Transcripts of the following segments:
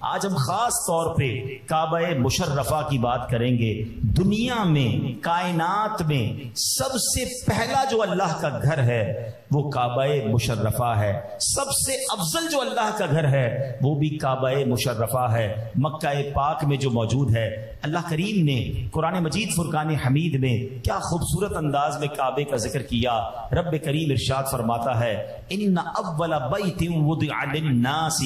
آج ہم خاص طور پہ کعبہ مشرفہ کی بات کریں گے۔ دنیا میں، کائنات میں سب سے پہلا جو اللہ کا گھر ہے وہ کعبہ مشرفہ ہے۔ سب سے افضل جو اللہ کا گھر ہے وہ بھی کعبہ مشرفہ ہے، مکہ پاک میں جو موجود ہے۔ اللہ کریم نے قرآن مجید فرقان حمید میں کیا خوبصورت انداز میں کعبے کا ذکر کیا۔ رب کریم ارشاد فرماتا ہے ان اول بیت وضع للناس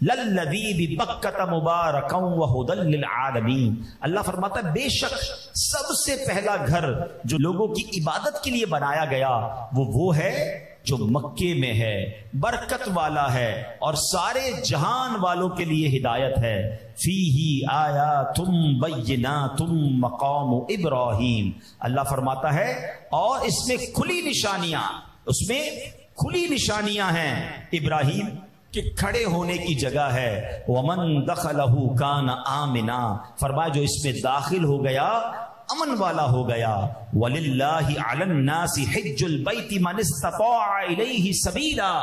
للذی ببکۃ مبارکا وہدی للعالمین۔ اللہ فرماتا ہے بے شک سب سے پہلا گھر جو لوگوں کی عبادت کے لیے بنایا گیا وہ ہے جو مکے میں ہے، برکت والا ہے اور سارے جہان والوں کے لیے ہدایت ہے۔ فیہ آیات بینات مقام ابراہیم، اللہ فرماتا ہے اور اس میں کھلی نشانیاں ہیں ابراہیم کہ کھڑے ہونے کی جگہ ہے۔ ومن دخلہ کان آمنا، فرمایا جو اس میں داخل ہو گیا امن والا ہو گیا۔ وَلِلَّهِ عَلَى النَّاسِ حِجُّ الْبَيْتِ مَنِ اسْتَطَاعَ إِلَيْهِ سَبِيلًا،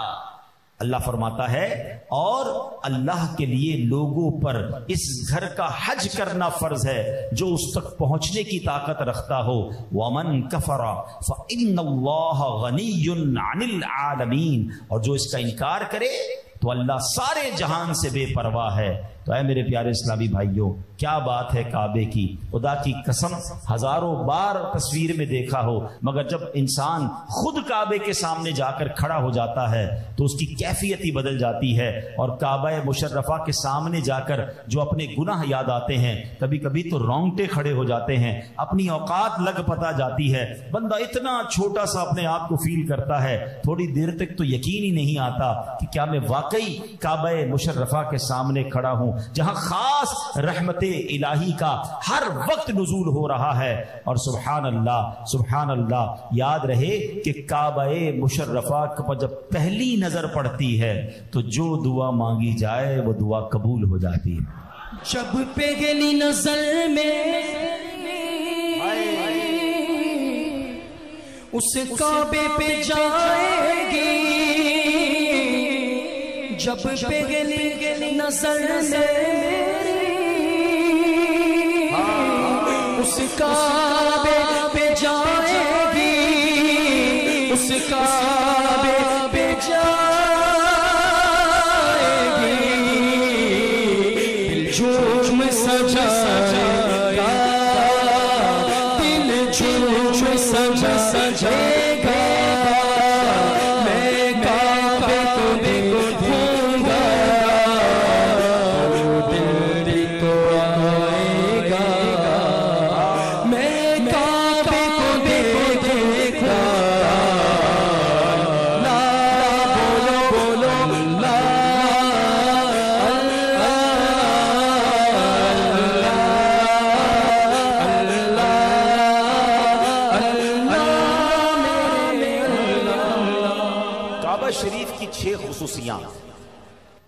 اللہ فرماتا ہے اور اللہ کے لیے لوگوں پر اس گھر کا حج کرنا فرض ہے جو اس تک پہنچنے کی طاقت رکھتا ہو۔ وَمَن كَفَرَ فَإِنَّ اللَّهَ غَنِيٌّ عَنِ الْعَالَمِينَ، اور جو اس کا انکار کرے تو اللہ سارے جہان سے بے پرواہ ہے۔ تو اے میرے پیارے اسلامی بھائیوں، کیا بات ہے کعبے کی، خدا کی قسم ہزاروں بار تصویر میں دیکھا ہو، مگر جب انسان خود کعبے کے سامنے جا کر کھڑا ہو جاتا ہے تو اس کی کیفیت ہی بدل جاتی ہے۔ اور کعبہ مشرفہ کے سامنے جا کر جو اپنے گناہ یاد آتے ہیں، کبھی کبھی تو رونگٹے کھڑے ہو جاتے ہیں، اپنی اوقات لگ پتا جاتی ہے، بندہ اتنا چھوٹا سا اپنے آپ کو فیل کرتا ہے، تھوڑی دیر تک تو یقین ہی نہیں آتا کہ کیا میں واقعی کعبہ مشرفہ کے سامنے کھڑا ہوں جہاں خاص رحمت الہی کا ہر وقت نزول ہو رہا ہے۔ اور سبحان اللہ، یاد رہے کہ کعبہ مشرفہ پر جب پہلی نظر پڑتی ہے تو جو دعا مانگی جائے وہ دعا قبول ہو جاتی ہے۔ جب پہلی نظر میں اس کعبے پہ جائے گی، جب پہلی نظر میں اس کعبے پہ جائے گی، اس کعبے پہ جائے گی، دل جھوم سجائے گا، دل جھوم سجائے گا، میں کعبے کو دیکھوں گا، دل کو آئے گا، میں کعبے کو دیکھوں گا، بولو کعبہ شریف کی 6 خصوصیات۔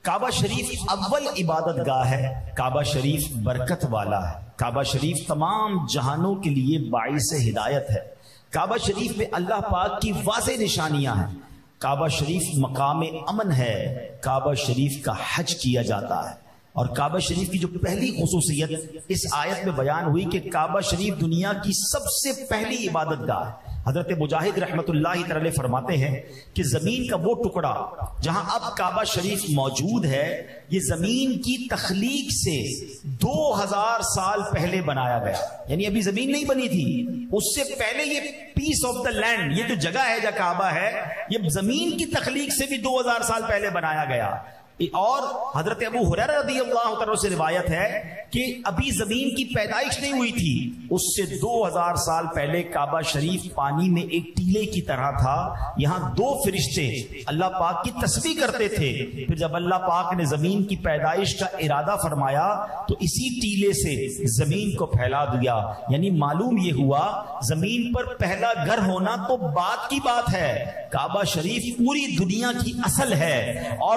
کعبہ شریف اول عبادت گاہ ہے، کعبہ شریف برکت والا ہے، کعبہ شریف تمام جہانوں کے لیے باعث ہدایت ہے، کعبہ شریف میں اللہ پاک کی واضح نشانیاں ہیں، کعبہ شریف مقام امن ہے، کعبہ شریف کا حج کیا جاتا ہے۔ اور کعبہ شریف کی جو پہلی خصوصیت اس آیت میں بیان ہوئی کہ کعبہ شریف دنیا کی سب سے پہلی عبادت گاہ ہے۔ حضرت مجاہد رحمت اللہ تعالی فرماتے ہیں کہ زمین کا وہ ٹکڑا جہاں اب کعبہ شریف موجود ہے، یہ زمین کی تخلیق سے 2000 سال پہلے بنایا گیا، یعنی ابھی زمین نہیں بنی تھی، اس سے پہلے یہ پیس آف دا لینڈ، یہ جو جگہ ہے جہاں کعبہ ہے، یہ زمین کی تخلیق سے بھی 2000 سال پہلے بنایا گیا۔ اور حضرت ابو ہریرہ رضی اللہ تعالیٰ سے روایت ہے کہ ابھی زمین کی پیدائش نہیں ہوئی تھی، اس سے 2000 سال پہلے کعبہ شریف پانی میں ایک ٹیلے کی طرح تھا، یہاں 2 فرشتے اللہ پاک کی تسبیح کرتے تھے۔ پھر جب اللہ پاک نے زمین کی پیدائش کا ارادہ فرمایا تو اسی ٹیلے سے زمین کو پھیلا دیا، یعنی معلوم یہ ہوا زمین پر پہلا گھر ہونا تو بات کی بات ہے، کعبہ شریف پوری دنیا کی اصل ہے، اور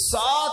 7